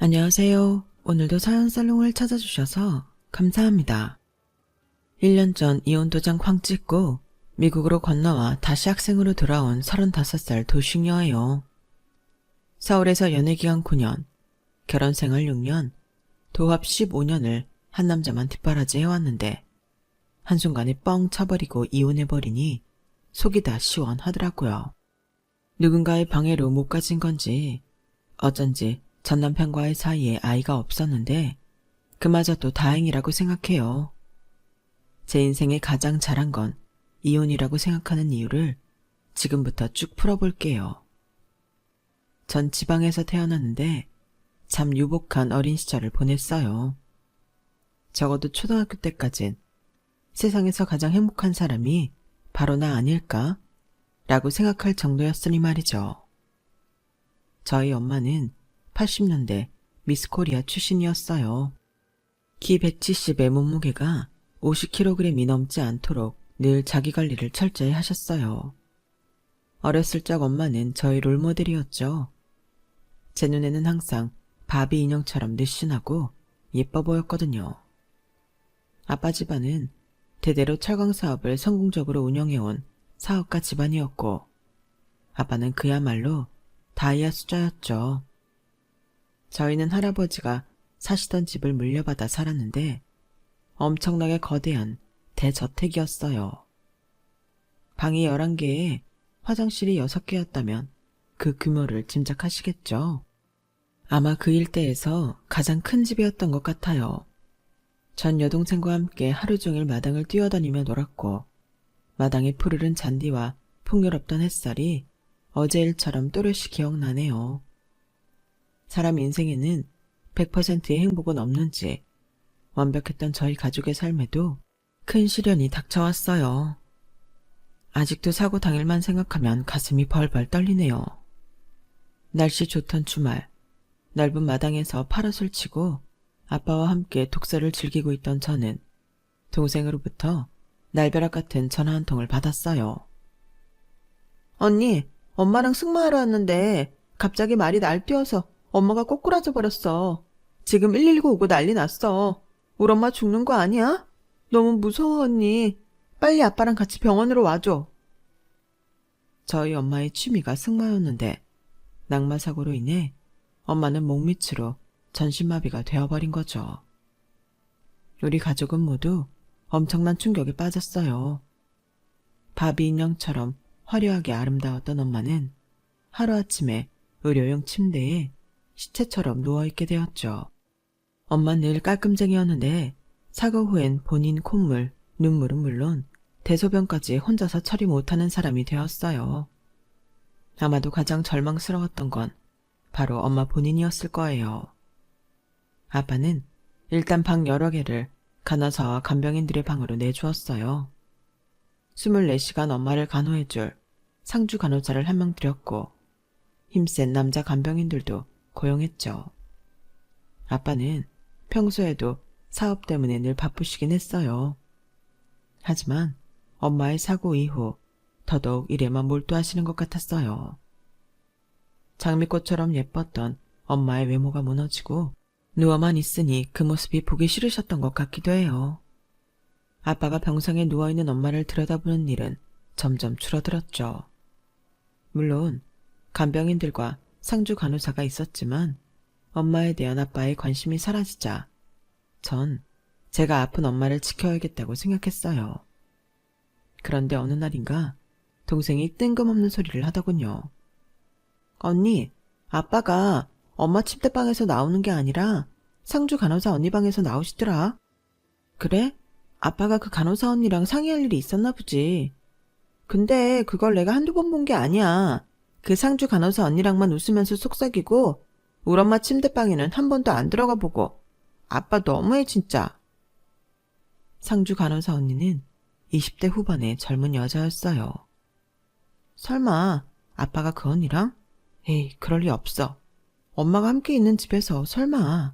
안녕하세요. 오늘도 사연살롱을 찾아주셔서 감사합니다. 1년 전 이혼 도장 쾅 찍고 미국으로 건너와 다시 학생으로 돌아온 35살 도식녀예요. 서울에서 연애기간 9년, 결혼생활 6년, 도합 15년을 한 남자만 뒷바라지 해왔는데 한순간에 뻥 차버리고 이혼해버리니 속이 다 시원하더라고요. 누군가의 방해로 못 가진 건지 어쩐지 전 남편과의 사이에 아이가 없었는데 그마저도 다행이라고 생각해요. 제 인생에 가장 잘한 건 이혼이라고 생각하는 이유를 지금부터 쭉 풀어볼게요. 전 지방에서 태어났는데 참 유복한 어린 시절을 보냈어요. 적어도 초등학교 때까진 세상에서 가장 행복한 사람이 바로 나 아닐까? 라고 생각할 정도였으니 말이죠. 저희 엄마는 80년대 미스코리아 출신이었어요. 키 170의 몸무게가 50kg이 넘지 않도록 늘 자기 관리를 철저히 하셨어요. 어렸을 적 엄마는 저희 롤모델이었죠. 제 눈에는 항상 바비 인형처럼 느씬하고 예뻐 보였거든요. 아빠 집안은 대대로 철강 사업을 성공적으로 운영해온 사업가 집안이었고 아빠는 그야말로 다이아 수저였죠. 저희는 할아버지가 사시던 집을 물려받아 살았는데 엄청나게 거대한 대저택이었어요. 방이 11개에 화장실이 6개였다면 그 규모를 짐작하시겠죠? 아마 그 일대에서 가장 큰 집이었던 것 같아요. 전 여동생과 함께 하루 종일 마당을 뛰어다니며 놀았고 마당의 푸르른 잔디와 풍요롭던 햇살이 어제 일처럼 또렷이 기억나네요. 사람 인생에는 100%의 행복은 없는지 완벽했던 저희 가족의 삶에도 큰 시련이 닥쳐왔어요. 아직도 사고 당일만 생각하면 가슴이 벌벌 떨리네요. 날씨 좋던 주말, 넓은 마당에서 파럿을 치고 아빠와 함께 독서를 즐기고 있던 저는 동생으로부터 날벼락 같은 전화 한 통을 받았어요. 언니, 엄마랑 승마하러 왔는데 갑자기 말이 날뛰어서 엄마가 꼬꾸라져 버렸어. 지금 119 오고 난리 났어. 우리 엄마 죽는 거 아니야? 너무 무서워 언니. 빨리 아빠랑 같이 병원으로 와줘. 저희 엄마의 취미가 승마였는데 낙마사고로 인해 엄마는 목밑으로 전신마비가 되어버린 거죠. 우리 가족은 모두 엄청난 충격에 빠졌어요. 바비 인형처럼 화려하게 아름다웠던 엄마는 하루아침에 의료용 침대에 시체처럼 누워있게 되었죠. 엄마는 늘 깔끔쟁이였는데 사고 후엔 본인 콧물, 눈물은 물론 대소변까지 혼자서 처리 못하는 사람이 되었어요. 아마도 가장 절망스러웠던 건 바로 엄마 본인이었을 거예요. 아빠는 일단 방 여러 개를 간호사와 간병인들의 방으로 내주었어요. 24시간 엄마를 간호해줄 상주 간호사를 한 명 들였고 힘센 남자 간병인들도 고용했죠. 아빠는 평소에도 사업 때문에 늘 바쁘시긴 했어요. 하지만 엄마의 사고 이후 더더욱 일에만 몰두하시는 것 같았어요. 장미꽃처럼 예뻤던 엄마의 외모가 무너지고 누워만 있으니 그 모습이 보기 싫으셨던 것 같기도 해요. 아빠가 병상에 누워있는 엄마를 들여다보는 일은 점점 줄어들었죠. 물론 간병인들과 상주 간호사가 있었지만 엄마에 대한 아빠의 관심이 사라지자 전 제가 아픈 엄마를 지켜야겠다고 생각했어요. 그런데 어느 날인가 동생이 뜬금없는 소리를 하더군요. 언니, 아빠가 엄마 침대방에서 나오는 게 아니라 상주 간호사 언니 방에서 나오시더라. 그래? 아빠가 그 간호사 언니랑 상의할 일이 있었나 보지. 근데 그걸 내가 한두 번 본 게 아니야. 그 상주 간호사 언니랑만 웃으면서 속삭이고 우리 엄마 침대방에는 한 번도 안 들어가 보고. 아빠 너무해 진짜. 상주 간호사 언니는 20대 후반의 젊은 여자였어요. 설마 아빠가 그 언니랑? 에이, 그럴 리 없어. 엄마가 함께 있는 집에서 설마.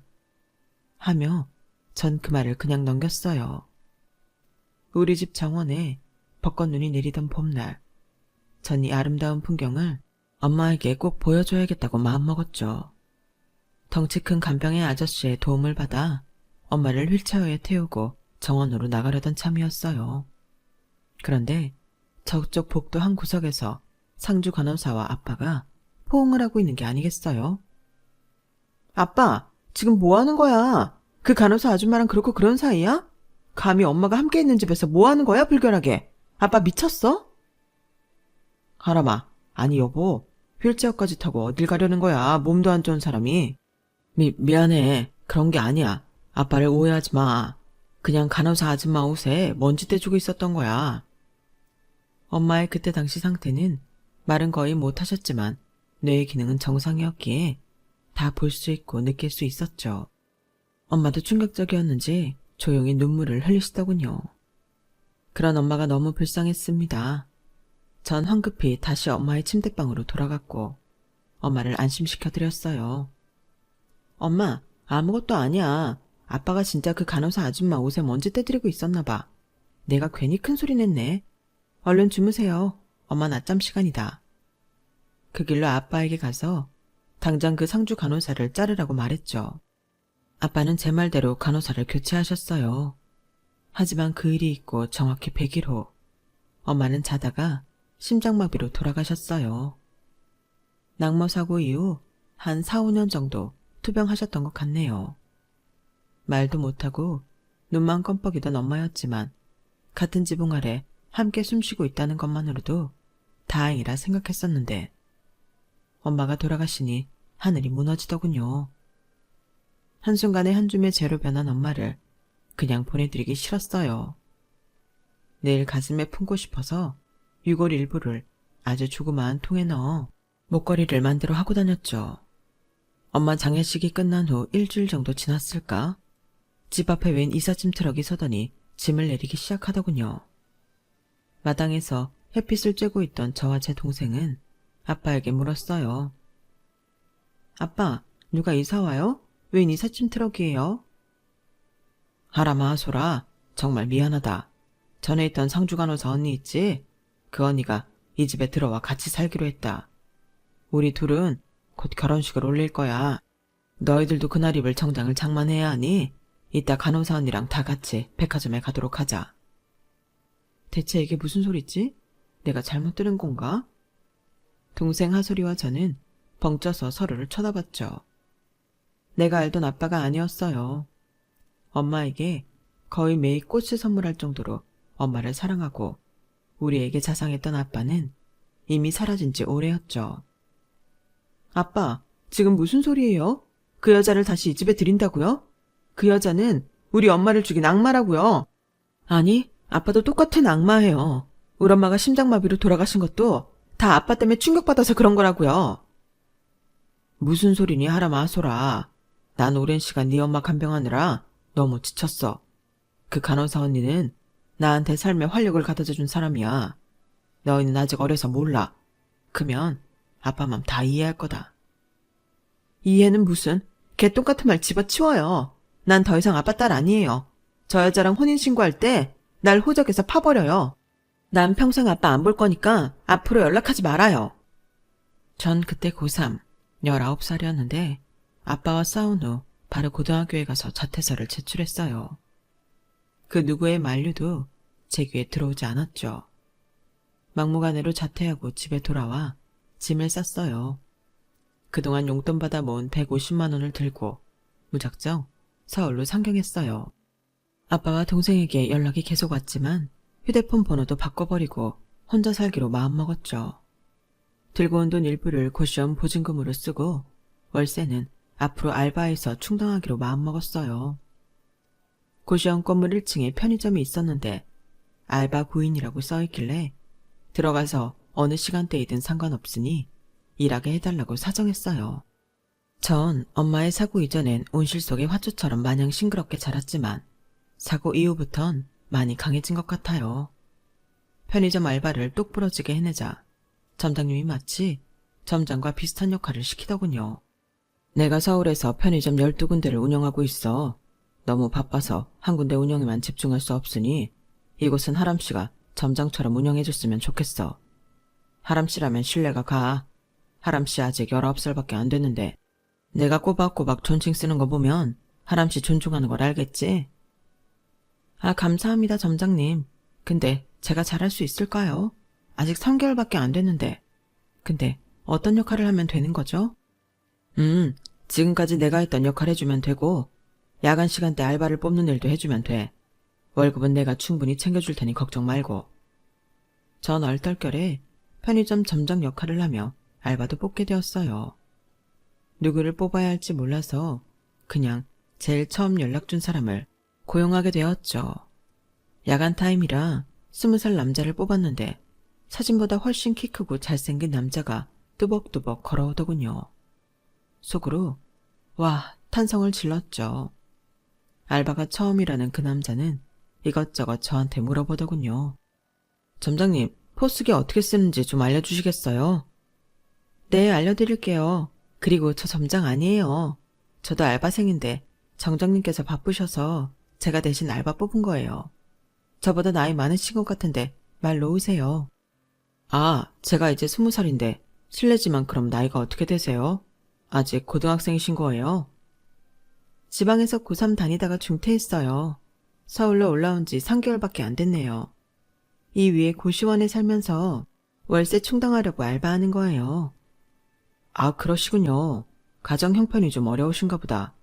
하며 전 그 말을 그냥 넘겼어요. 우리 집 정원에 벚꽃눈이 내리던 봄날, 전 이 아름다운 풍경을 엄마에게 꼭 보여줘야겠다고 마음먹었죠. 덩치 큰 간병의 아저씨의 도움을 받아 엄마를 휠체어에 태우고 정원으로 나가려던 참이었어요. 그런데 저쪽 복도 한 구석에서 상주 간호사와 아빠가 포옹을 하고 있는 게 아니겠어요? 아빠, 지금 뭐 하는 거야? 그 간호사 아줌마랑 그렇고 그런 사이야? 감히 엄마가 함께 있는 집에서 뭐 하는 거야, 불결하게? 아빠 미쳤어? 하람아, 아니 여보, 휠체어까지 타고 어딜 가려는 거야, 몸도 안 좋은 사람이. 미안해. 그런 게 아니야. 아빠를 오해하지 마. 그냥 간호사 아줌마 옷에 먼지 떼주고 있었던 거야. 엄마의 그때 당시 상태는 말은 거의 못하셨지만 뇌의 기능은 정상이었기에 다 볼 수 있고 느낄 수 있었죠. 엄마도 충격적이었는지 조용히 눈물을 흘리시더군요. 그런 엄마가 너무 불쌍했습니다. 전 황급히 다시 엄마의 침대방으로 돌아갔고 엄마를 안심시켜드렸어요. 엄마, 아무것도 아니야. 아빠가 진짜 그 간호사 아줌마 옷에 먼지 떼드리고 있었나 봐. 내가 괜히 큰 소리 냈네. 얼른 주무세요. 엄마 낮잠 시간이다. 그 길로 아빠에게 가서 당장 그 상주 간호사를 자르라고 말했죠. 아빠는 제 말대로 간호사를 교체하셨어요. 하지만 그 일이 있고 정확히 100일 후 엄마는 자다가 심장마비로 돌아가셨어요. 낙모 사고 이후 한 4, 5년 정도 투병하셨던 것 같네요. 말도 못하고 눈만 껌뻑이던 엄마였지만 같은 지붕 아래 함께 숨쉬고 있다는 것만으로도 다행이라 생각했었는데 엄마가 돌아가시니 하늘이 무너지더군요. 한순간에 한 줌의 재로 변한 엄마를 그냥 보내드리기 싫었어요. 내일 가슴에 품고 싶어서 유골 일부를 아주 조그마한 통에 넣어 목걸이를 만들어 하고 다녔죠. 엄마 장례식이 끝난 후 일주일 정도 지났을까? 집 앞에 웬 이삿짐 트럭이 서더니 짐을 내리기 시작하더군요. 마당에서 햇빛을 쬐고 있던 저와 제 동생은 아빠에게 물었어요. 아빠, 누가 이사 와요? 웬 이삿짐 트럭이에요? 하람아, 소라, 정말 미안하다. 전에 있던 상주 간호사 언니 있지? 그 언니가 이 집에 들어와 같이 살기로 했다. 우리 둘은 곧 결혼식을 올릴 거야. 너희들도 그날 입을 정장을 장만해야 하니 이따 간호사 언니랑 다 같이 백화점에 가도록 하자. 대체 이게 무슨 소리지? 내가 잘못 들은 건가? 동생 하솔이와 저는 벙쪄서 서로를 쳐다봤죠. 내가 알던 아빠가 아니었어요. 엄마에게 거의 매일 꽃을 선물할 정도로 엄마를 사랑하고 우리에게 자상했던 아빠는 이미 사라진 지 오래였죠. 아빠, 지금 무슨 소리예요? 그 여자를 다시 이 집에 들인다고요? 그 여자는 우리 엄마를 죽인 악마라고요. 아니, 아빠도 똑같은 악마예요. 우리 엄마가 심장마비로 돌아가신 것도 다 아빠 때문에 충격받아서 그런 거라고요. 무슨 소리니, 하람아, 아소라. 난 오랜 시간 네 엄마 간병하느라 너무 지쳤어. 그 간호사 언니는 나한테 삶의 활력을 가져다 준 사람이야. 너희는 아직 어려서 몰라. 크면 아빠 맘 다 이해할 거다. 이해는 무슨, 개똥 같은 말 집어치워요. 난 더 이상 아빠 딸 아니에요. 저 여자랑 혼인신고할 때 날 호적에서 파버려요. 난 평생 아빠 안 볼 거니까 앞으로 연락하지 말아요. 전 그때 고3, 19살이었는데 아빠와 싸운 후 바로 고등학교에 가서 자퇴서를 제출했어요. 그 누구의 만류도 제 귀에 들어오지 않았죠. 막무가내로 자퇴하고 집에 돌아와 짐을 쌌어요. 그동안 용돈 받아 모은 150만 원을 들고 무작정 서울로 상경했어요. 아빠와 동생에게 연락이 계속 왔지만 휴대폰 번호도 바꿔버리고 혼자 살기로 마음먹었죠. 들고 온 돈 일부를 고시원 보증금으로 쓰고 월세는 앞으로 알바해서 충당하기로 마음먹었어요. 고시원 건물 1층에 편의점이 있었는데 알바 구인이라고 써있길래 들어가서 어느 시간대이든 상관없으니 일하게 해달라고 사정했어요. 전 엄마의 사고 이전엔 온실 속의 화초처럼 마냥 싱그럽게 자랐지만 사고 이후부턴 많이 강해진 것 같아요. 편의점 알바를 똑부러지게 해내자 점장님이 마치 점장과 비슷한 역할을 시키더군요. 내가 서울에서 편의점 12군데를 운영하고 있어. 너무 바빠서 한 군데 운영에만 집중할 수 없으니 이곳은 하람씨가 점장처럼 운영해줬으면 좋겠어. 하람씨라면 신뢰가 가. 하람씨 아직 19살밖에 안 됐는데 내가 꼬박꼬박 존칭 쓰는 거 보면 하람씨 존중하는 걸 알겠지? 아, 감사합니다, 점장님. 근데 제가 잘할 수 있을까요? 아직 3개월밖에 안 됐는데. 근데 어떤 역할을 하면 되는 거죠? 지금까지 내가 했던 역할 해주면 되고, 야간 시간대 알바를 뽑는 일도 해주면 돼. 월급은 내가 충분히 챙겨줄 테니 걱정 말고. 전 얼떨결에 편의점 점장 역할을 하며 알바도 뽑게 되었어요. 누구를 뽑아야 할지 몰라서 그냥 제일 처음 연락 준 사람을 고용하게 되었죠. 야간 타임이라 20살 남자를 뽑았는데 사진보다 훨씬 키 크고 잘생긴 남자가 뚜벅뚜벅 걸어오더군요. 속으로 와, 탄성을 질렀죠. 알바가 처음이라는 그 남자는 이것저것 저한테 물어보더군요. 점장님, 포스기 어떻게 쓰는지 좀 알려주시겠어요? 네, 알려드릴게요. 그리고 저 점장 아니에요. 저도 알바생인데 정장님께서 바쁘셔서 제가 대신 알바 뽑은 거예요. 저보다 나이 많으신 것 같은데 말 놓으세요. 아, 제가 이제 20살인데 실례지만 그럼 나이가 어떻게 되세요? 아직 고등학생이신 거예요? 지방에서 고3 다니다가 중퇴했어요. 서울로 올라온 지 3개월밖에 안 됐네요. 이 위에 고시원에 살면서 월세 충당하려고 알바하는 거예요. 아, 그러시군요. 가정 형편이 좀 어려우신가 보다.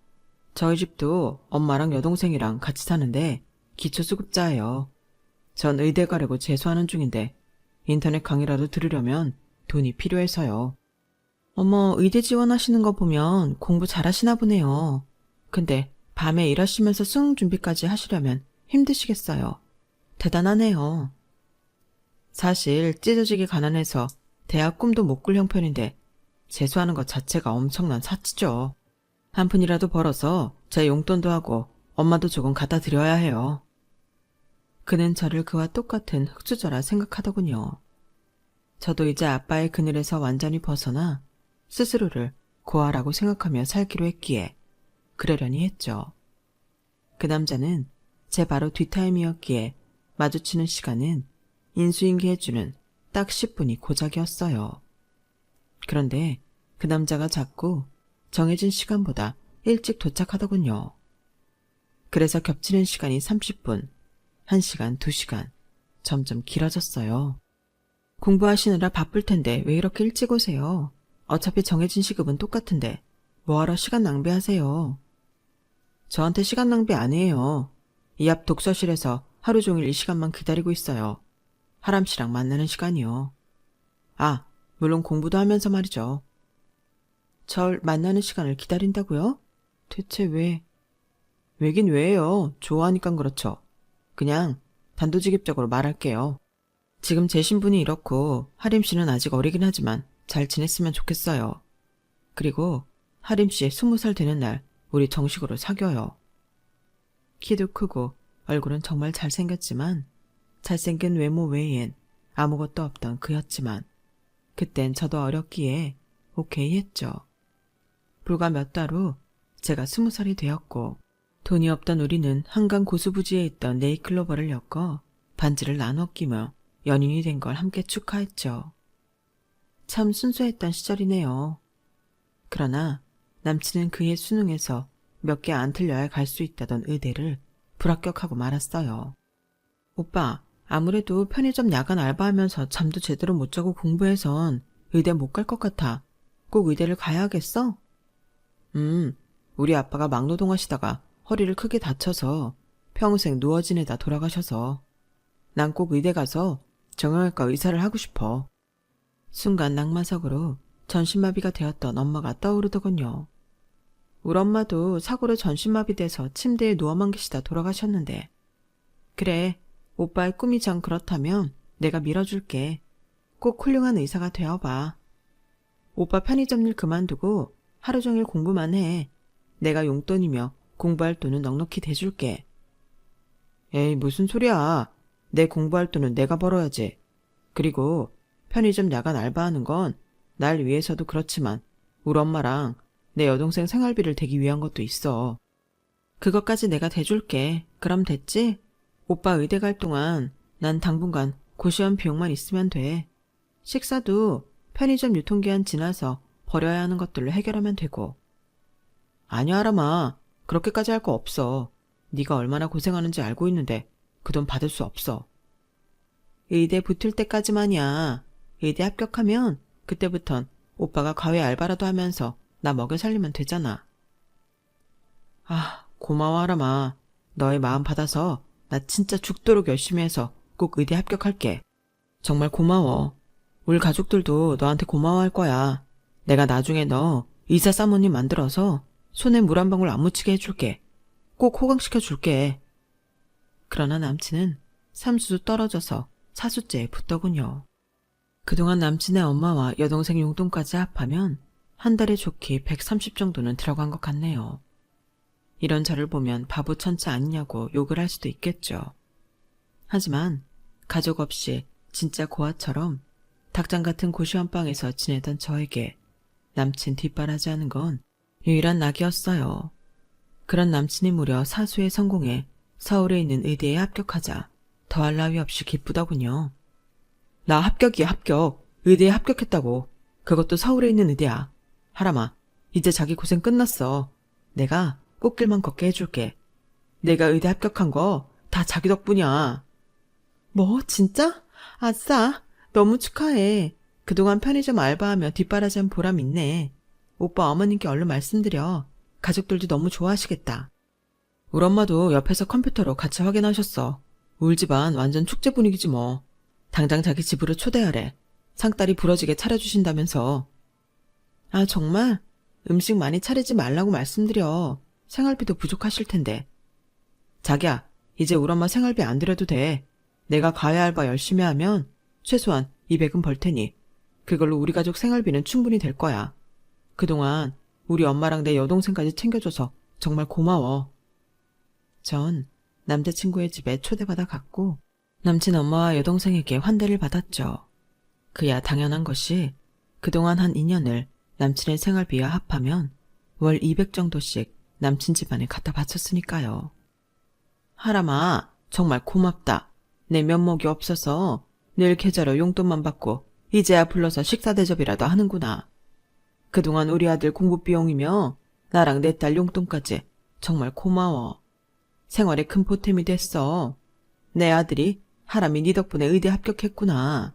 저희 집도 엄마랑 여동생이랑 같이 사는데 기초수급자예요. 전 의대 가려고 재수하는 중인데 인터넷 강의라도 들으려면 돈이 필요해서요. 어머, 의대 지원하시는 거 보면 공부 잘하시나 보네요. 근데 밤에 일하시면서 수능 준비까지 하시려면 힘드시겠어요. 대단하네요. 사실 찢어지게 가난해서 대학 꿈도 못 꿀 형편인데 재수하는 것 자체가 엄청난 사치죠. 한 푼이라도 벌어서 제 용돈도 하고 엄마도 조금 갖다 드려야 해요. 그는 저를 그와 똑같은 흑수저라 생각하더군요. 저도 이제 아빠의 그늘에서 완전히 벗어나 스스로를 고아라고 생각하며 살기로 했기에 그러려니 했죠. 그 남자는 제 바로 뒷타임이었기에 마주치는 시간은 인수인계 해주는 딱 10분이 고작이었어요. 그런데 그 남자가 자꾸 정해진 시간보다 일찍 도착하더군요. 그래서 겹치는 시간이 30분, 1시간, 2시간, 점점 길어졌어요. 공부하시느라 바쁠 텐데 왜 이렇게 일찍 오세요? 어차피 정해진 시급은 똑같은데 뭐하러 시간 낭비하세요? 저한테 시간 낭비 아니에요. 이 앞 독서실에서 하루 종일 이 시간만 기다리고 있어요. 하람 씨랑 만나는 시간이요. 아, 물론 공부도 하면서 말이죠. 절 만나는 시간을 기다린다고요? 대체 왜? 왜긴 왜요. 좋아하니깐 그렇죠. 그냥 단도직입적으로 말할게요. 지금 제 신분이 이렇고 하림 씨는 아직 어리긴 하지만 잘 지냈으면 좋겠어요. 그리고 하림 씨 20살 되는 날 우리 정식으로 사귀어요. 키도 크고 얼굴은 정말 잘생겼지만 잘생긴 외모 외엔 아무것도 없던 그였지만 그땐 저도 어렸기에 오케이 했죠. 불과 몇 달 후 제가 20살이 되었고 돈이 없던 우리는 한강 고수부지에 있던 네이클로버를 엮어 반지를 나눠 끼며 연인이 된 걸 함께 축하했죠. 참 순수했던 시절이네요. 그러나 남친은 그의 수능에서 몇 개 안 틀려야 갈 수 있다던 의대를 불합격하고 말았어요. 오빠, 아무래도 편의점 야간 알바하면서 잠도 제대로 못 자고 공부해선 의대 못 갈 것 같아. 꼭 의대를 가야 하겠어? 우리 아빠가 막노동하시다가 허리를 크게 다쳐서 평생 누워 지내다 돌아가셔서 난 꼭 의대 가서 정형외과 의사를 하고 싶어. 순간 낙마석으로 전신마비가 되었던 엄마가 떠오르더군요. 우리 엄마도 사고로 전신마비 돼서 침대에 누워만 계시다 돌아가셨는데 그래, 오빠의 꿈이 전 그렇다면 내가 밀어줄게. 꼭 훌륭한 의사가 되어봐. 오빠 편의점 일 그만두고 하루 종일 공부만 해. 내가 용돈이며 공부할 돈은 넉넉히 대줄게. 에이, 무슨 소리야. 내 공부할 돈은 내가 벌어야지. 그리고 편의점 야간 알바하는 건 날 위해서도 그렇지만 우리 엄마랑 내 여동생 생활비를 대기 위한 것도 있어. 그것까지 내가 대줄게. 그럼 됐지? 오빠 의대 갈 동안 난 당분간 고시원 비용만 있으면 돼. 식사도 편의점 유통기한 지나서 버려야 하는 것들로 해결하면 되고 아니야, 하람아. 그렇게까지 할 거 없어. 네가 얼마나 고생하는지 알고 있는데 그 돈 받을 수 없어. 의대 붙을 때까지만이야. 의대 합격하면 그때부턴 오빠가 과외 알바라도 하면서 나 먹여 살리면 되잖아. 아, 고마워, 하람아. 너의 마음 받아서 나 진짜 죽도록 열심히 해서 꼭 의대 합격할게. 정말 고마워. 우리 가족들도 너한테 고마워할 거야. 내가 나중에 너 의사 사모님 만들어서 손에 물 한 방울 안 묻히게 해줄게. 꼭 호강시켜줄게. 그러나 남친은 삼수도 떨어져서 사수죄에 붙더군요. 그동안 남친의 엄마와 여동생 용돈까지 합하면 한 달에 좋게 130 정도는 들어간 것 같네요. 이런 저를 보면 바보 천치 아니냐고 욕을 할 수도 있겠죠. 하지만 가족 없이 진짜 고아처럼 닭장 같은 고시원 방에서 지내던 저에게 남친 뒷바라지하는 건 유일한 낙이었어요. 그런 남친이 무려 사수에 성공해 서울에 있는 의대에 합격하자 더할 나위 없이 기쁘더군요. 나 합격이야, 합격. 의대에 합격했다고. 그것도 서울에 있는 의대야. 하람아, 이제 자기 고생 끝났어. 내가 꽃길만 걷게 해줄게. 내가 의대 합격한 거 다 자기 덕분이야. 뭐, 진짜? 아싸, 너무 축하해. 그동안 편의점 알바하며 뒷바라지한 보람 있네. 오빠 어머님께 얼른 말씀드려. 가족들도 너무 좋아하시겠다. 우리 엄마도 옆에서 컴퓨터로 같이 확인하셨어. 울 집안 완전 축제 분위기지 뭐. 당장 자기 집으로 초대하래. 상다리 부러지게 차려주신다면서. 아, 정말? 음식 많이 차리지 말라고 말씀드려. 생활비도 부족하실 텐데. 자기야, 이제 우리 엄마 생활비 안 드려도 돼. 내가 과외 알바 열심히 하면 최소한 200은 벌 테니 그걸로 우리 가족 생활비는 충분히 될 거야. 그동안 우리 엄마랑 내 여동생까지 챙겨줘서 정말 고마워. 전 남자친구의 집에 초대받아 갔고 남친 엄마와 여동생에게 환대를 받았죠. 그야 당연한 것이 그동안 한 2년을 남친의 생활비와 합하면 월 200 정도씩 남친 집안에 갖다 바쳤으니까요. 하람아, 정말 고맙다. 내 면목이 없어서 늘 계좌로 용돈만 받고 이제야 불러서 식사 대접이라도 하는구나. 그동안 우리 아들 공부 비용이며 나랑 내 딸 용돈까지 정말 고마워. 생활에 큰 보탬이 됐어. 내 아들이 하람이 네 덕분에 의대 합격했구나.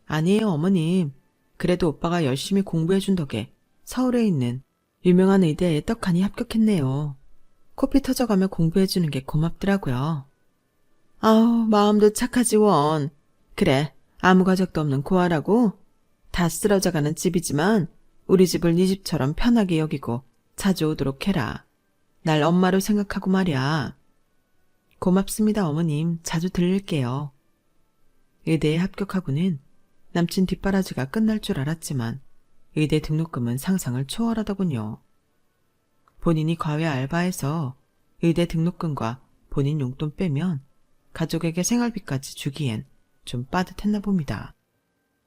아니에요, 어머님. 그래도 오빠가 열심히 공부해준 덕에 서울에 있는 유명한 의대에 떡하니 합격했네요. 코피 터져가며 공부해주는 게 고맙더라고요. 아우, 마음도 착하지 원. 그래, 아무 가족도 없는 고아라고? 다 쓰러져가는 집이지만 우리 집을 네 집처럼 편하게 여기고 자주 오도록 해라. 날 엄마로 생각하고 말이야. 고맙습니다, 어머님. 자주 들릴게요. 의대에 합격하고는 남친 뒷바라지가 끝날 줄 알았지만 의대 등록금은 상상을 초월하더군요. 본인이 과외 알바해서 의대 등록금과 본인 용돈 빼면 가족에게 생활비까지 주기엔 좀 빠듯했나 봅니다.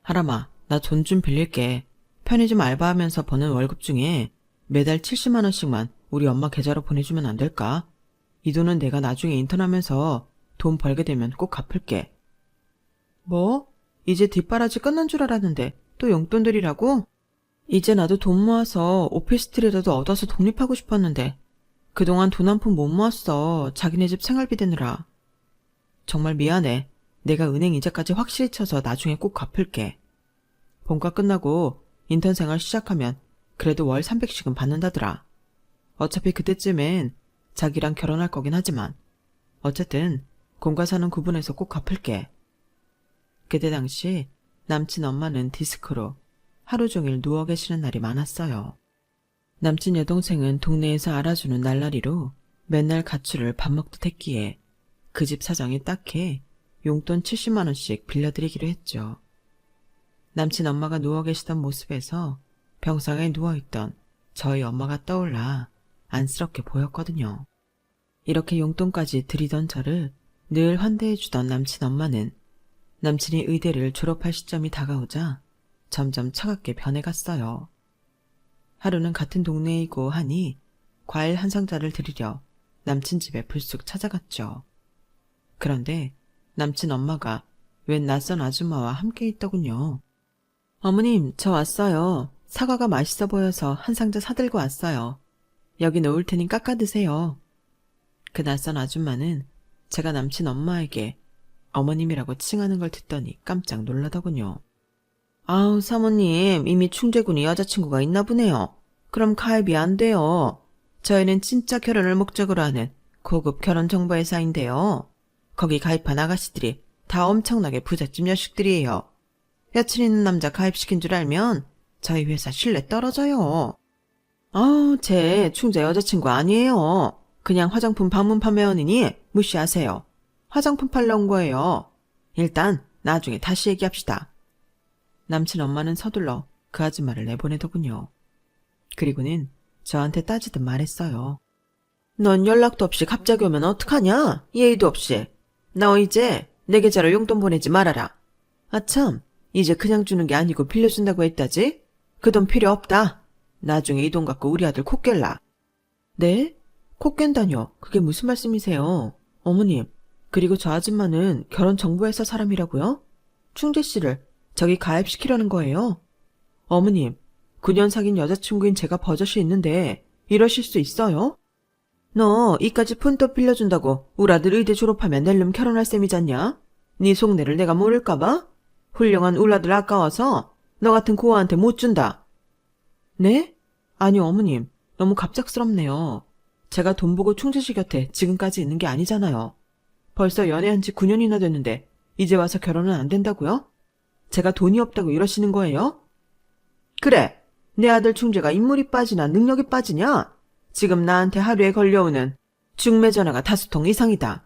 하람아, 나 돈 좀 빌릴게. 편의점 알바하면서 버는 월급 중에 매달 70만 원씩만 우리 엄마 계좌로 보내주면 안 될까? 이 돈은 내가 나중에 인턴하면서 돈 벌게 되면 꼭 갚을게. 뭐? 이제 뒷바라지 끝난 줄 알았는데 또 용돈 드리라고? 이제 나도 돈 모아서 오피스텔이라도 얻어서 독립하고 싶었는데 그동안 돈 한 푼 못 모았어. 자기네 집 생활비 되느라. 정말 미안해. 내가 은행 이자까지 확실히 쳐서 나중에 꼭 갚을게. 본과 끝나고 인턴 생활 시작하면 그래도 월 300씩은 받는다더라. 어차피 그때쯤엔 자기랑 결혼할 거긴 하지만 어쨌든 공과 사는 구분해서 꼭 갚을게. 그때 당시 남친 엄마는 디스크로 하루 종일 누워 계시는 날이 많았어요. 남친 여동생은 동네에서 알아주는 날라리로 맨날 가출을 밥 먹듯 했기에 그 집 사정이 딱해 용돈 70만 원씩 빌려드리기로 했죠. 남친 엄마가 누워 계시던 모습에서 병상에 누워있던 저희 엄마가 떠올라 안쓰럽게 보였거든요. 이렇게 용돈까지 드리던 저를 늘 환대해주던 남친 엄마는 남친이 의대를 졸업할 시점이 다가오자 점점 차갑게 변해갔어요. 하루는 같은 동네이고 하니 과일 한 상자를 드리려 남친 집에 불쑥 찾아갔죠. 그런데 남친 엄마가 웬 낯선 아줌마와 함께 있더군요. 어머님, 저 왔어요. 사과가 맛있어 보여서 한 상자 사들고 왔어요. 여기 놓을 테니 깎아 드세요. 그 낯선 아줌마는 제가 남친 엄마에게 어머님이라고 칭하는 걸 듣더니 깜짝 놀라더군요. 아우, 사모님, 이미 충재군이 여자친구가 있나 보네요. 그럼 가입이 안 돼요. 저희는 진짜 결혼을 목적으로 하는 고급 결혼정보회사인데요. 거기 가입한 아가씨들이 다 엄청나게 부잣집 여식들이에요. 여친 있는 남자 가입시킨 줄 알면 저희 회사 신뢰 떨어져요. 아우, 제 충재 여자친구 아니에요. 그냥 화장품 방문 판매원이니 무시하세요. 화장품 팔러 온 거예요. 일단 나중에 다시 얘기합시다. 남친 엄마는 서둘러 그 아줌마를 내보내더군요. 그리고는 저한테 따지듯 말했어요. 넌 연락도 없이 갑자기 오면 어떡하냐? 예의도 없이. 너 이제 내 계좌로 용돈 보내지 말아라. 아참, 이제 그냥 주는 게 아니고 빌려준다고 했다지? 그 돈 필요 없다. 나중에 이 돈 갖고 우리 아들 코 깰라. 네? 코 깬다뇨? 그게 무슨 말씀이세요? 어머님, 그리고 저 아줌마는 결혼정보회사 사람이라고요? 충재 씨를 저기 가입시키려는 거예요? 어머님, 9년 사귄 여자친구인 제가 버젓이 있는데 이러실 수 있어요? 너 이까지 푼돈 빌려준다고 우리 아들 의대 졸업하면 낼름 결혼할 셈이잖냐? 네 속내를 내가 모를까봐? 훌륭한 우리 아들 아까워서 너 같은 고아한테 못 준다. 네? 아니 어머님, 너무 갑작스럽네요. 제가 돈 보고 충재씨 곁에 지금까지 있는 게 아니잖아요. 벌써 연애한 지 9년이나 됐는데 이제 와서 결혼은 안 된다고요? 제가 돈이 없다고 이러시는 거예요? 그래, 내 아들 충재가 인물이 빠지나 능력이 빠지냐? 지금 나한테 하루에 걸려오는 중매 전화가 5통 이상이다.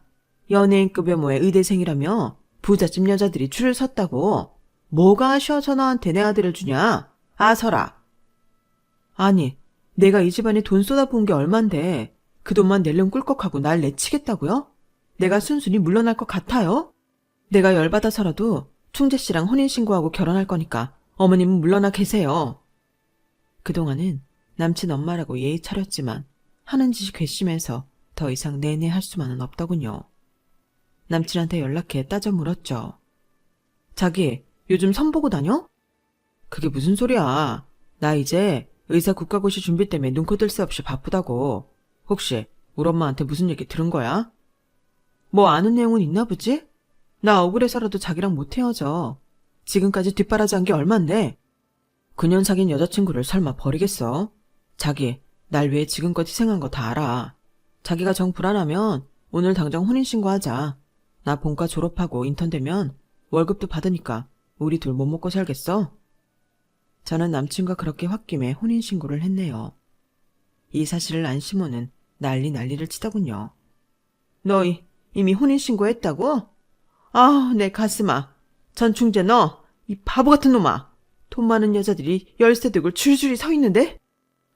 연예인급 외모의 의대생이라며 부잣집 여자들이 줄을 섰다고. 뭐가 아쉬워서 너한테 내 아들을 주냐? 아서라. 아니, 내가 이 집안에 돈 쏟아부은 게 얼만데 그 돈만 낼름 꿀꺽하고 날 내치겠다고요? 내가 순순히 물러날 것 같아요? 내가 열받아서라도 충재 씨랑 혼인신고하고 결혼할 거니까 어머님은 물러나 계세요. 그동안은 남친 엄마라고 예의 차렸지만 하는 짓이 괘씸해서 더 이상 내내 할 수만은 없더군요. 남친한테 연락해 따져 물었죠. 자기, 요즘 선보고 다녀? 그게 무슨 소리야. 나 이제 의사 국가고시 준비 때문에 눈코 뜰 새 없이 바쁘다고. 혹시 우리 엄마한테 무슨 얘기 들은 거야? 뭐 아는 내용은 있나 보지? 나 억울해서라도 자기랑 못 헤어져. 지금까지 뒷바라지한 게 얼만데. 9년 사귄 여자친구를 설마 버리겠어? 자기, 날 위해 지금껏 희생한 거 다 알아. 자기가 정 불안하면 오늘 당장 혼인신고하자. 나 본과 졸업하고 인턴 되면 월급도 받으니까 우리 둘 못 먹고 살겠어? 저는 남친과 그렇게 홧김에 혼인신고를 했네요. 이 사실을 안 시모는 난리를 치더군요. 너희 이미 혼인신고했다고? 아, 내 가슴아. 전충재 너, 이 바보 같은 놈아. 돈 많은 여자들이 열쇠 들고 줄줄이 서 있는데?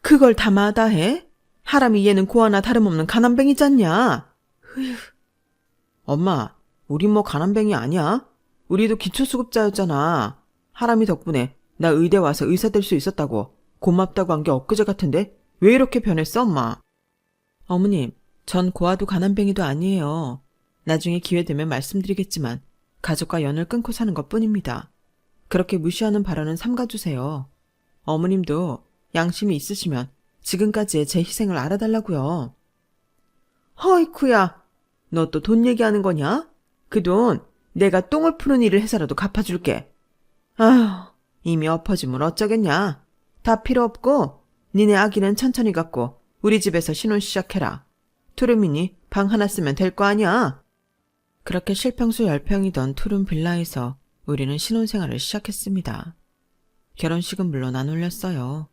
그걸 다 마다해? 하람이 얘는 고아나 다름없는 가난뱅이잖냐? 흐휴. 엄마, 우린 뭐 가난뱅이 아니야? 우리도 기초수급자였잖아. 하람이 덕분에 나 의대 와서 의사 될 수 있었다고 고맙다고 한 게 엊그제 같은데 왜 이렇게 변했어, 엄마? 어머님, 전 고아도 가난뱅이도 아니에요. 나중에 기회 되면 말씀드리겠지만 가족과 연을 끊고 사는 것뿐입니다. 그렇게 무시하는 발언은 삼가주세요. 어머님도 양심이 있으시면 지금까지의 제 희생을 알아달라고요. 허이쿠야, 너 또 돈 얘기하는 거냐? 그 돈 내가 똥을 푸는 일을 해서라도 갚아줄게. 아휴, 이미 엎어지면 어쩌겠냐. 다 필요 없고 니네 아기는 천천히 갖고 우리 집에서 신혼 시작해라. 투룸이니 방 하나 쓰면 될 거 아니야. 그렇게 실평수 10평이던 투룸 빌라에서 우리는 신혼생활을 시작했습니다. 결혼식은 물론 안 올렸어요.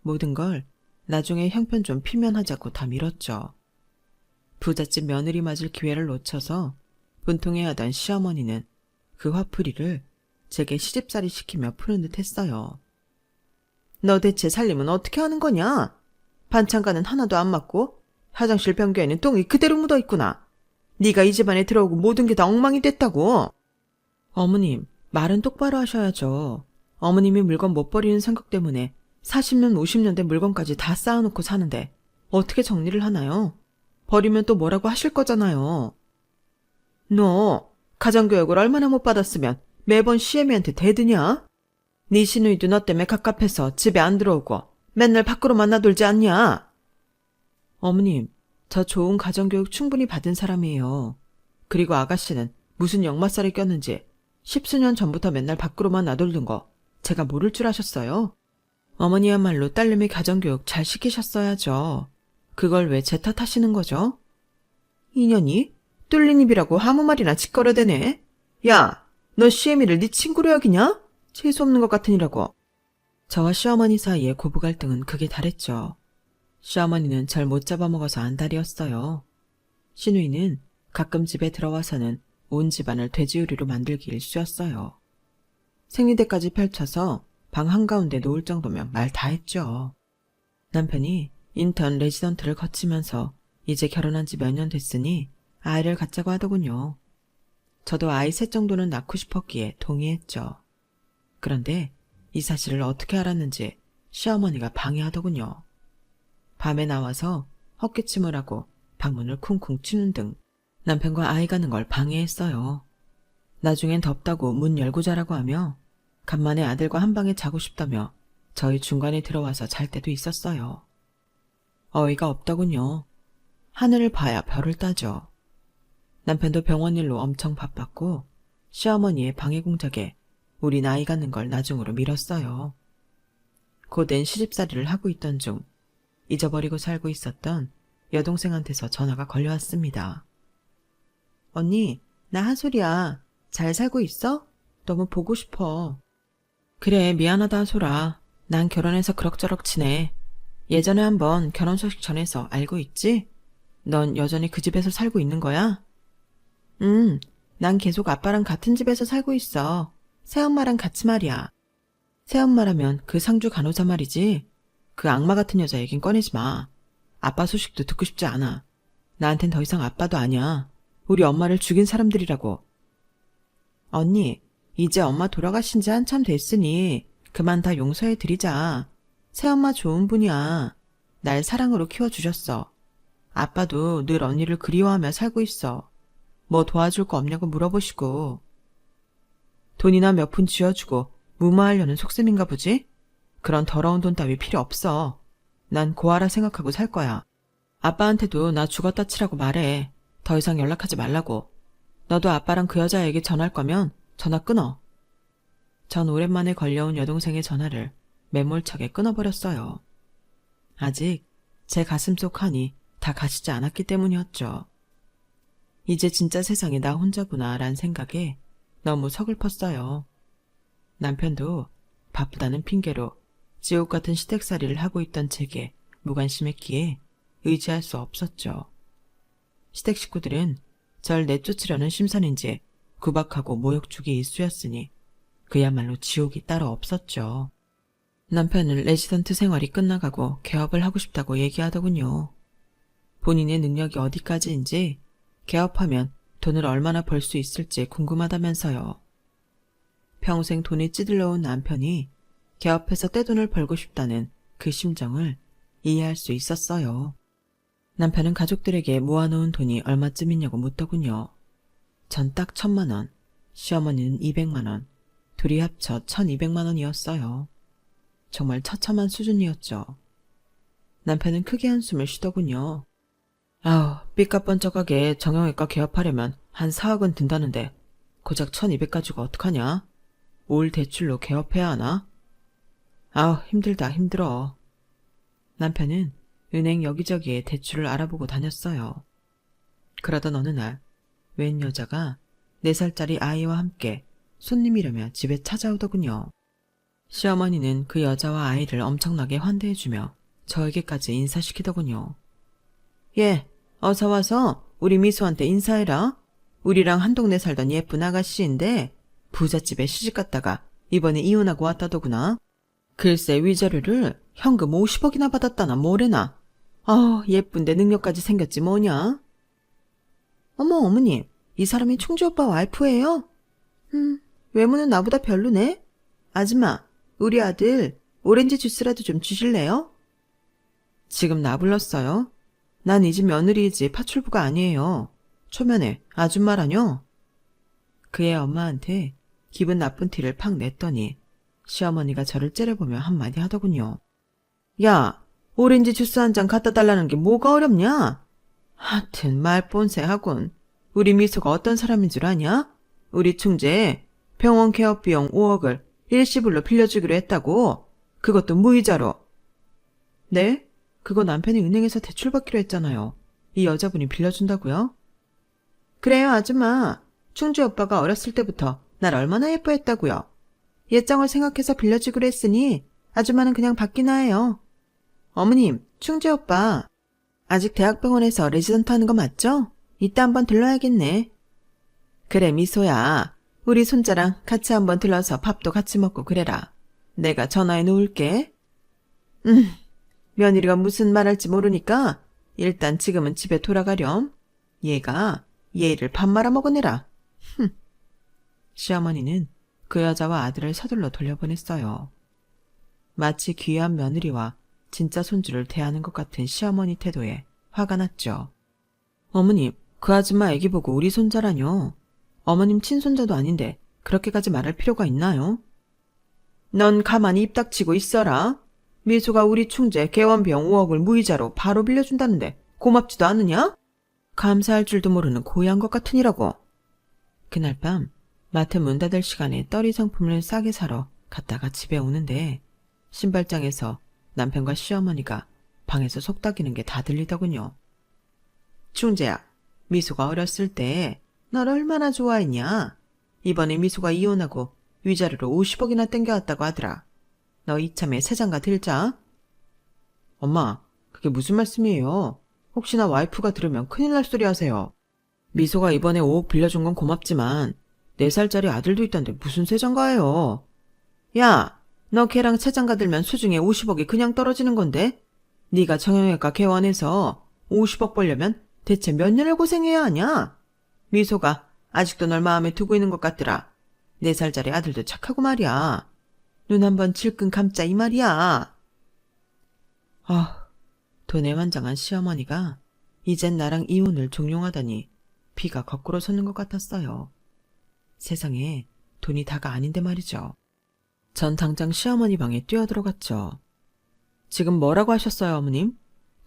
모든 걸 나중에 형편 좀 피면 하자고 다 미뤘죠. 부잣집 며느리 맞을 기회를 놓쳐서 분통해하던 시어머니는 그 화풀이를 제게 시집살이 시키며 푸는 듯 했어요. 너 대체 살림은 어떻게 하는 거냐? 반찬가는 하나도 안 맞고 화장실 변기에는 똥이 그대로 묻어있구나. 네가 이 집안에 들어오고 모든 게 다 엉망이 됐다고. 어머님, 말은 똑바로 하셔야죠. 어머님이 물건 못 버리는 성격 때문에 40년, 50년 된 물건까지 다 쌓아놓고 사는데 어떻게 정리를 하나요? 버리면 또 뭐라고 하실 거잖아요. 너 가정교육을 얼마나 못 받았으면 매번 시애미한테 대드냐? 네 시누이도 너 때문에 갑갑해서 집에 안 들어오고 맨날 밖으로 만나돌지 않냐? 어머님, 저 좋은 가정교육 충분히 받은 사람이에요. 그리고 아가씨는 무슨 역마살이 꼈는지 10수년 전부터 맨날 밖으로만 나돌던 거 제가 모를 줄 아셨어요? 어머니야말로 딸내미 가정교육 잘 시키셨어야죠. 그걸 왜 제 탓하시는 거죠? 인연이 뚫린 입이라고 아무 말이나 짓거려대네. 야, 너 시애미를 네 친구로 여기냐? 재수없는 것 같으니라고. 저와 시어머니 사이의 고부 갈등은 극에 달했죠. 시어머니는 절 못 잡아먹어서 안달이었어요. 시누이는 가끔 집에 들어와서는 온 집안을 돼지우리로 만들기 일쑤였어요. 생리대까지 펼쳐서 방 한가운데 놓을 정도면 말 다 했죠. 남편이 인턴 레지던트를 거치면서 이제 결혼한 지 몇 년 됐으니 아이를 갖자고 하더군요. 저도 아이 셋 정도는 낳고 싶었기에 동의했죠. 그런데 이 사실을 어떻게 알았는지 시어머니가 방해하더군요. 밤에 나와서 헛기침을 하고 방문을 쿵쿵 치는 등 남편과 아이 가는 걸 방해했어요. 나중엔 덥다고 문 열고 자라고 하며 간만에 아들과 한 방에 자고 싶다며 저희 중간에 들어와서 잘 때도 있었어요. 어이가 없더군요. 하늘을 봐야 별을 따죠. 남편도 병원 일로 엄청 바빴고 시어머니의 방해 공작에 우리 나이 가는 걸 나중으로 미뤘어요. 고된 시집살이를 하고 있던 중 잊어버리고 살고 있었던 여동생한테서 전화가 걸려왔습니다. 언니, 나 하솔이야. 잘 살고 있어? 너무 보고 싶어. 그래, 미안하다 하솔아. 난 결혼해서 그럭저럭 지내. 예전에 한번 결혼 소식 전해서 알고 있지? 넌 여전히 그 집에서 살고 있는 거야? 난 계속 아빠랑 같은 집에서 살고 있어. 새엄마랑 같이 말이야. 새엄마라면 그 상주 간호사 말이지. 그 악마 같은 여자 얘긴 꺼내지 마. 아빠 소식도 듣고 싶지 않아. 나한텐 더 이상 아빠도 아니야. 우리 엄마를 죽인 사람들이라고. 언니, 이제 엄마 돌아가신 지 한참 됐으니 그만 다 용서해드리자. 새엄마 좋은 분이야. 날 사랑으로 키워주셨어. 아빠도 늘 언니를 그리워하며 살고 있어. 뭐 도와줄 거 없냐고 물어보시고. 돈이나 몇 푼 쥐어주고 무마하려는 속셈인가 보지? 그런 더러운 돈 따위 필요 없어. 난 고아라 생각하고 살 거야. 아빠한테도 나 죽었다 치라고 말해. 더 이상 연락하지 말라고. 너도 아빠랑 그 여자에게 전화할 거면 전화 끊어. 전 오랜만에 걸려온 여동생의 전화를 매몰차게 끊어버렸어요. 아직 제 가슴속 한이 다 가시지 않았기 때문이었죠. 이제 진짜 세상에 나 혼자구나 란 생각에 너무 서글펐어요. 남편도 바쁘다는 핑계로 지옥 같은 시댁살이를 하고 있던 제게 무관심했기에 의지할 수 없었죠. 시댁 식구들은 절 내쫓으려는 심산인지 구박하고 모욕 주기 일쑤였으니 그야말로 지옥이 따로 없었죠. 남편은 레지던트 생활이 끝나가고 개업을 하고 싶다고 얘기하더군요. 본인의 능력이 어디까지인지 개업하면 돈을 얼마나 벌 수 있을지 궁금하다면서요. 평생 돈이 찌들러온 남편이 개업해서 떼돈을 벌고 싶다는 그 심정을 이해할 수 있었어요. 남편은 가족들에게 모아놓은 돈이 얼마쯤이냐고 묻더군요. 전 딱 1,000만 원, 시어머니는 200만 원, 둘이 합쳐 1,200만 원이었어요. 정말 처참한 수준이었죠. 남편은 크게 한숨을 쉬더군요. 아우, 삐까 번쩍하게 정형외과 개업하려면 한 4억은 든다는데 고작 1,200 가지고 어떡하냐? 올 대출로 개업해야 하나? 아우, 힘들다 힘들어. 남편은 은행 여기저기에 대출을 알아보고 다녔어요. 그러던 어느 날 웬 여자가 4살짜리 아이와 함께 손님이라며 집에 찾아오더군요. 시어머니는 그 여자와 아이를 엄청나게 환대해주며 저에게까지 인사시키더군요. 예, 어서 와서 우리 미수한테 인사해라. 우리랑 한 동네 살던 예쁜 아가씨인데 부잣집에 시집갔다가 이번에 이혼하고 왔다더구나. 글쎄 위자료를 현금 50억이나 받았다나 뭐래나. 예쁜데 능력까지 생겼지 뭐냐. 어머 어머님, 이 사람이 충주 오빠 와이프예요? 외모는 나보다 별로네. 아줌마, 우리 아들 오렌지 주스라도 좀 주실래요? 지금 나 불렀어요? 난 이 집 며느리이지 파출부가 아니에요. 초면에 아줌마라뇨? 그의 엄마한테 기분 나쁜 티를 팍 냈더니 시어머니가 저를 째려보며 한마디 하더군요. 야, 오렌지 주스 한 잔 갖다 달라는 게 뭐가 어렵냐? 하여튼 말본세하군. 우리 미소가 어떤 사람인 줄 아냐? 우리 충재 병원 개업 비용 5억을 일시불로 빌려주기로 했다고. 그것도 무이자로. 네? 그거 남편이 은행에서 대출받기로 했잖아요. 이 여자분이 빌려준다고요? 그래요, 아줌마. 충주 오빠가 어렸을 때부터 날 얼마나 예뻐했다고요. 예정을 생각해서 빌려주기로 했으니 아줌마는 그냥 받기나 해요. 어머님, 충주 오빠 아직 대학병원에서 레지던트 하는 거 맞죠? 이따 한번 들러야겠네. 그래, 미소야. 우리 손자랑 같이 한번 들러서 밥도 같이 먹고 그래라. 내가 전화해 놓을게. 며느리가 무슨 말할지 모르니까 일단 지금은 집에 돌아가렴. 얘가 예의를 밥 말아먹으느라. 시어머니는 그 여자와 아들을 서둘러 돌려보냈어요. 마치 귀한 며느리와 진짜 손주를 대하는 것 같은 시어머니 태도에 화가 났죠. 어머님, 그 아줌마 애기 보고 우리 손자라뇨. 어머님 친손자도 아닌데 그렇게까지 말할 필요가 있나요? 넌 가만히 입 닥치고 있어라. 미소가 우리 충재 개원비용 5억을 무이자로 바로 빌려준다는데 고맙지도 않느냐? 감사할 줄도 모르는 고얀 것 같으니라고. 그날 밤 마트 문 닫을 시간에 떨이 상품을 싸게 사러 갔다가 집에 오는데 신발장에서 남편과 시어머니가 방에서 속닥이는 게 다 들리더군요. 충재야, 미소가 어렸을 때 널 얼마나 좋아했냐? 이번에 미소가 이혼하고 위자료로 50억이나 땡겨왔다고 하더라. 너 이참에 새 장가 들자. 엄마, 그게 무슨 말씀이에요? 혹시나 와이프가 들으면 큰일 날 소리 하세요. 미소가 이번에 5억 빌려준 건 고맙지만 4살짜리 아들도 있던데 무슨 새 장가예요? 야, 너 걔랑 새 장가 들면 수중에 50억이 그냥 떨어지는 건데? 네가 정형외과 개원해서 50억 벌려면 대체 몇 년을 고생해야 하냐? 미소가 아직도 널 마음에 두고 있는 것 같더라. 4살짜리 아들도 착하고 말이야. 눈 한번 질끈 감자 이 말이야. 돈에 환장한 시어머니가 이젠 나랑 이혼을 종용하다니 비가 거꾸로 솟는 것 같았어요. 세상에 돈이 다가 아닌데 말이죠. 전 당장 시어머니 방에 뛰어들어갔죠. 지금 뭐라고 하셨어요, 어머님?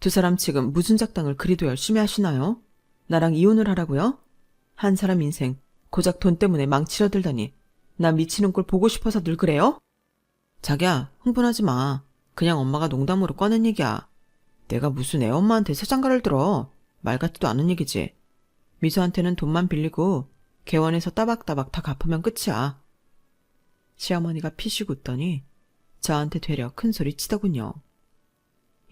두 사람 지금 무슨 작당을 그리도 열심히 하시나요? 나랑 이혼을 하라고요? 한 사람 인생 고작 돈 때문에 망치려들다니 나 미치는 꼴 보고 싶어서 늘 그래요? 자기야, 흥분하지 마. 그냥 엄마가 농담으로 꺼낸 얘기야. 내가 무슨 애엄마한테 새장가를 들어. 말 같지도 않은 얘기지. 미소한테는 돈만 빌리고 개원에서 따박따박 다 갚으면 끝이야. 시어머니가 피식 웃더니 저한테 되려 큰 소리 치더군요.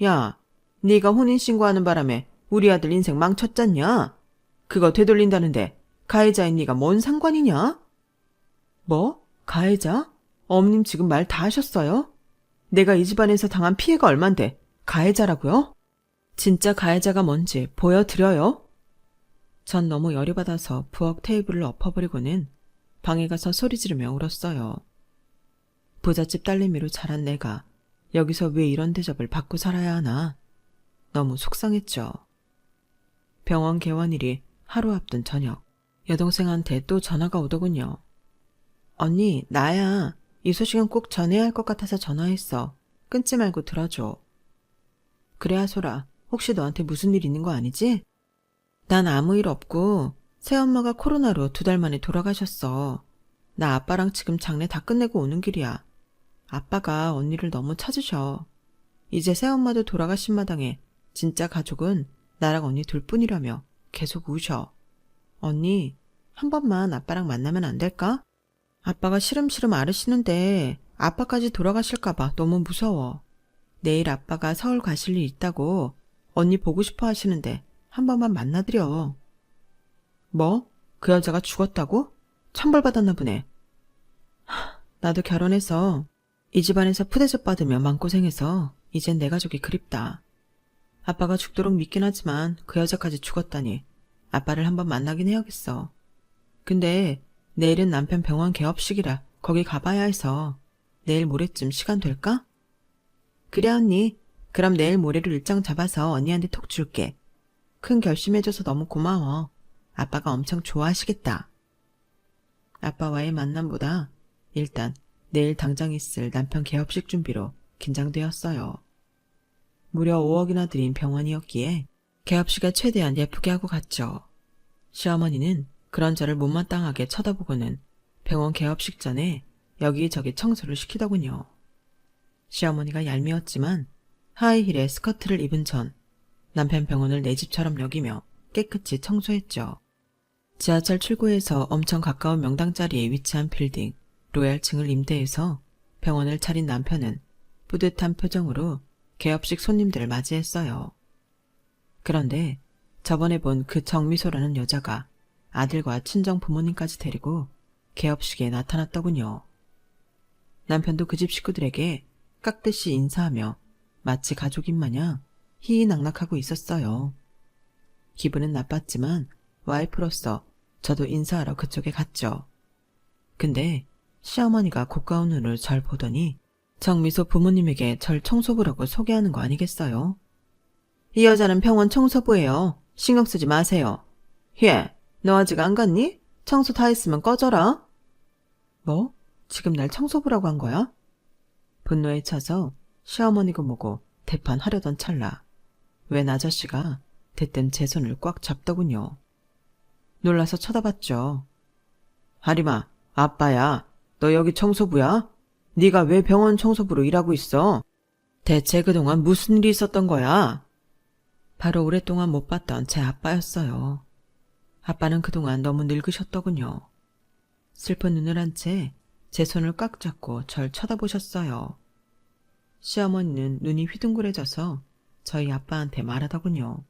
야, 네가 혼인신고하는 바람에 우리 아들 인생 망쳤잖냐? 그거 되돌린다는데 가해자인 네가 뭔 상관이냐? 뭐? 가해자? 어머님 지금 말 다 하셨어요? 내가 이 집안에서 당한 피해가 얼만데 가해자라고요? 진짜 가해자가 뭔지 보여드려요? 전 너무 열이 받아서 부엌 테이블을 엎어버리고는 방에 가서 소리 지르며 울었어요. 부잣집 딸내미로 자란 내가 여기서 왜 이런 대접을 받고 살아야 하나? 너무 속상했죠. 병원 개원일이 하루 앞둔 저녁, 여동생한테 또 전화가 오더군요. 언니, 나야. 이 소식은 꼭 전해야 할 것 같아서 전화했어. 끊지 말고 들어줘. 그래, 하소라. 혹시 너한테 무슨 일 있는 거 아니지? 난 아무 일 없고 새엄마가 코로나로 2달 만에 돌아가셨어. 나 아빠랑 지금 장례 다 끝내고 오는 길이야. 아빠가 언니를 너무 찾으셔. 이제 새엄마도 돌아가신 마당에 진짜 가족은 나랑 언니 둘뿐이라며 계속 우셔. 언니, 한 번만 아빠랑 만나면 안 될까? 아빠가 시름시름 앓으시는데 아빠까지 돌아가실까봐 너무 무서워. 내일 아빠가 서울 가실 일 있다고 언니 보고 싶어 하시는데 한 번만 만나드려. 뭐? 그 여자가 죽었다고? 천벌받았나 보네. 나도 결혼해서 이 집안에서 푸대접 받으며 마음고생해서 이젠 내 가족이 그립다. 아빠가 죽도록 믿긴 하지만 그 여자까지 죽었다니 아빠를 한번 만나긴 해야겠어. 근데 내일은 남편 병원 개업식이라 거기 가봐야 해서 내일 모레쯤 시간 될까? 그래 언니. 그럼 내일 모레로 일정 잡아서 언니한테 톡 줄게. 큰 결심해줘서 너무 고마워. 아빠가 엄청 좋아하시겠다. 아빠와의 만남보다 일단 내일 당장 있을 남편 개업식 준비로 긴장되었어요. 무려 5억이나 들인 병원이었기에 개업식에 최대한 예쁘게 하고 갔죠. 시어머니는 그런 저를 못마땅하게 쳐다보고는 병원 개업식 전에 여기저기 청소를 시키더군요. 시어머니가 얄미웠지만 하이힐에 스커트를 입은 전 남편 병원을 내 집처럼 여기며 깨끗이 청소했죠. 지하철 출구에서 엄청 가까운 명당 자리에 위치한 빌딩 로얄층을 임대해서 병원을 차린 남편은 뿌듯한 표정으로 개업식 손님들을 맞이했어요. 그런데 저번에 본 그 정미소라는 여자가 아들과 친정 부모님까지 데리고 개업식에 나타났더군요. 남편도 그 집 식구들에게 깍듯이 인사하며 마치 가족인 마냥 희희낙낙하고 있었어요. 기분은 나빴지만 와이프로서 저도 인사하러 그쪽에 갔죠. 근데 시어머니가 고가운 눈으로 절 보더니 정미소 부모님에게 절 청소부라고 소개하는 거 아니겠어요? 이 여자는 병원 청소부예요. 신경 쓰지 마세요. 예, 너 아직 안 갔니? 청소 다 했으면 꺼져라. 뭐? 지금 날 청소부라고 한 거야? 분노에 차서 시어머니고 뭐고 대판하려던 찰나 웬 아저씨가 대뜸 제 손을 꽉 잡더군요. 놀라서 쳐다봤죠. 하림아, 아빠야. 너 여기 청소부야? 네가 왜 병원 청소부로 일하고 있어? 대체 그동안 무슨 일이 있었던 거야? 바로 오랫동안 못 봤던 제 아빠였어요. 아빠는 그동안 너무 늙으셨더군요. 슬픈 눈을 한 채 제 손을 꽉 잡고 절 쳐다보셨어요. 시어머니는 눈이 휘둥그레져서 저희 아빠한테 말하더군요.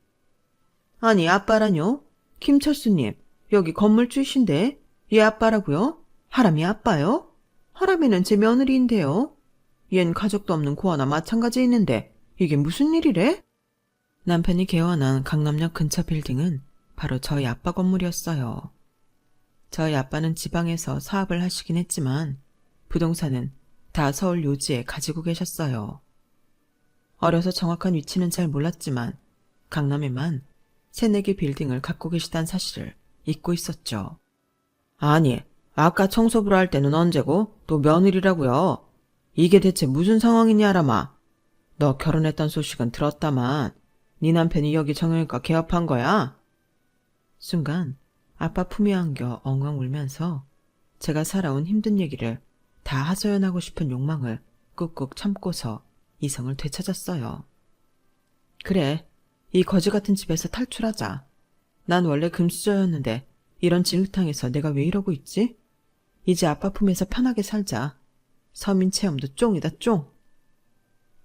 아니, 아빠라뇨? 김철수님, 여기 건물주이신데 얘 아빠라고요? 하람이 아빠요? 하람이는 제 며느리인데요. 얜 가족도 없는 고아나 마찬가지 있는데 이게 무슨 일이래? 남편이 개원한 강남역 근처 빌딩은 바로 저희 아빠 건물이었어요. 저희 아빠는 지방에서 사업을 하시긴 했지만 부동산은 다 서울 요지에 가지고 계셨어요. 어려서 정확한 위치는 잘 몰랐지만 강남에만 3-4개 빌딩을 갖고 계시다는 사실을 잊고 있었죠. 아니, 아까 청소부라 할 때는 언제고 또 며느리라고요? 이게 대체 무슨 상황이냐, 아람아. 너 결혼했던 소식은 들었다만 네 남편이 여기 정형외과 개업한 거야? 순간 아빠 품에 안겨 엉엉 울면서 제가 살아온 힘든 얘기를 다 하소연하고 싶은 욕망을 꾹꾹 참고서 이성을 되찾았어요. 그래, 이 거지 같은 집에서 탈출하자. 난 원래 금수저였는데 이런 진흙탕에서 내가 왜 이러고 있지? 이제 아빠 품에서 편하게 살자. 서민 체험도 쫑이다 쫑.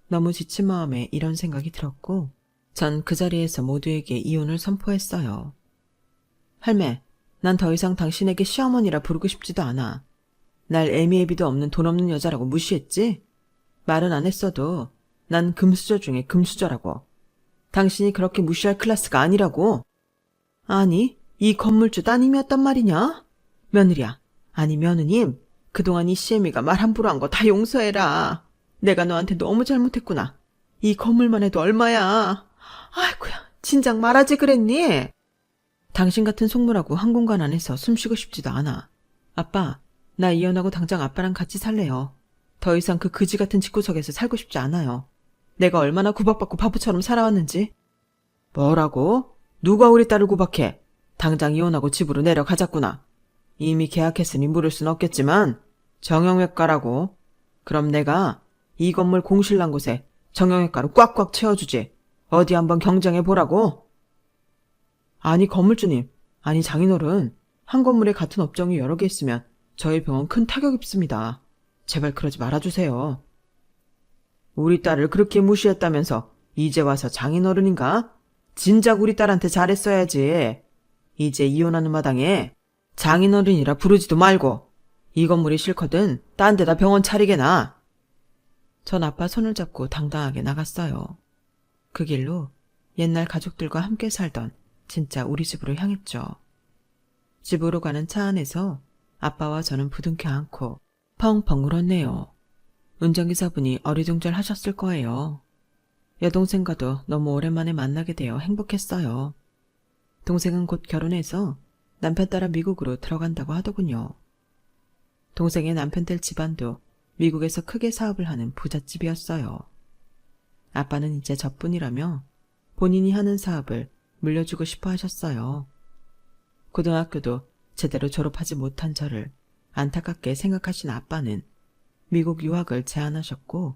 너무 지친 마음에 이런 생각이 들었고 전 그 자리에서 모두에게 이혼을 선포했어요. 할매, 난 더 이상 당신에게 시어머니라 부르고 싶지도 않아. 날 애미애비도 없는 돈 없는 여자라고 무시했지? 말은 안 했어도 난 금수저 중에 금수저라고. 당신이 그렇게 무시할 클래스가 아니라고. 아니, 이 건물주 따님이었단 말이냐? 며느리야, 아니 며느님, 그동안 이 시애미가 말 함부로 한 거 다 용서해라. 내가 너한테 너무 잘못했구나. 이 건물만 해도 얼마야. 아이고야, 진작 말하지 그랬니? 당신 같은 속물하고 한 공간 안에서 숨쉬고 싶지도 않아. 아빠, 나 이혼하고 당장 아빠랑 같이 살래요. 더 이상 그 그지 같은 집구석에서 살고 싶지 않아요. 내가 얼마나 구박받고 바보처럼 살아왔는지. 뭐라고? 누가 우리 딸을 구박해? 당장 이혼하고 집으로 내려가자꾸나. 이미 계약했으니 물을 순 없겠지만 정형외과라고. 그럼 내가 이 건물 공실난 곳에 정형외과로 꽉꽉 채워주지. 어디 한번 경쟁해보라고? 아니 건물주님, 아니 장인어른, 한 건물에 같은 업종이 여러 개 있으면 저희 병원 큰 타격 입습니다. 제발 그러지 말아주세요. 우리 딸을 그렇게 무시했다면서 이제 와서 장인어른인가? 진작 우리 딸한테 잘했어야지. 이제 이혼하는 마당에 장인어른이라 부르지도 말고 이 건물이 싫거든 딴 데다 병원 차리게나. 전 아빠 손을 잡고 당당하게 나갔어요. 그 길로 옛날 가족들과 함께 살던 진짜 우리 집으로 향했죠. 집으로 가는 차 안에서 아빠와 저는 부둥켜 안고 펑펑 울었네요. 운전기사분이 어리둥절하셨을 거예요. 여동생과도 너무 오랜만에 만나게 되어 행복했어요. 동생은 곧 결혼해서 남편 따라 미국으로 들어간다고 하더군요. 동생의 남편 될 집안도 미국에서 크게 사업을 하는 부잣집이었어요. 아빠는 이제 저뿐이라며 본인이 하는 사업을 물려주고 싶어 하셨어요. 고등학교도 제대로 졸업하지 못한 저를 안타깝게 생각하신 아빠는 미국 유학을 제안하셨고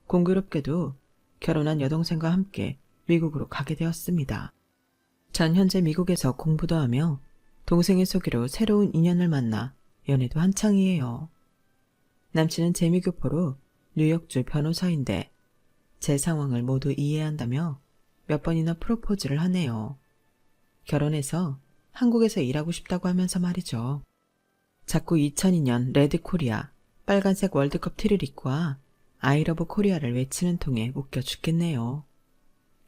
공교롭게도 결혼한 여동생과 함께 미국으로 가게 되었습니다. 전 현재 미국에서 공부도 하며 동생의 소개로 새로운 인연을 만나 연애도 한창이에요. 남친은 재미교포로 뉴욕주 변호사인데 제 상황을 모두 이해한다며 몇 번이나 프로포즈를 하네요. 결혼해서 한국에서 일하고 싶다고 하면서 말이죠. 자꾸 2002년 레드코리아 빨간색 월드컵 티를 입고 와 아이러브 코리아를 외치는 통에 웃겨 죽겠네요.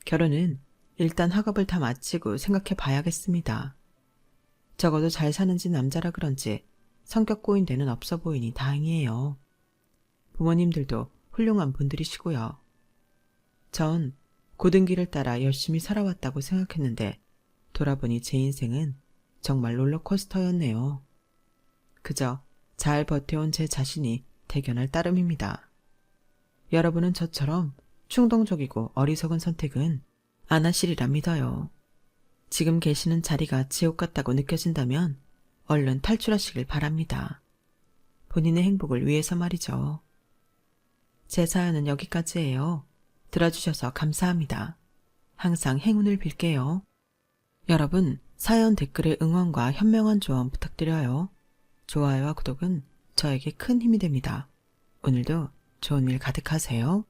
결혼은 일단 학업을 다 마치고 생각해 봐야겠습니다. 적어도 잘 사는 집 남자라 그런지 성격 꼬인 데는 없어 보이니 다행이에요. 부모님들도 훌륭한 분들이시고요. 전 고든 길을 따라 열심히 살아왔다고 생각했는데 돌아보니 제 인생은 정말 롤러코스터였네요. 그저 잘 버텨온 제 자신이 대견할 따름입니다. 여러분은 저처럼 충동적이고 어리석은 선택은 안 하시리라 믿어요. 지금 계시는 자리가 지옥 같다고 느껴진다면 얼른 탈출하시길 바랍니다. 본인의 행복을 위해서 말이죠. 제 사연은 여기까지예요. 들어주셔서 감사합니다. 항상 행운을 빌게요. 여러분, 사연 댓글에 응원과 현명한 조언 부탁드려요. 좋아요와 구독은 저에게 큰 힘이 됩니다. 오늘도 좋은 일 가득하세요.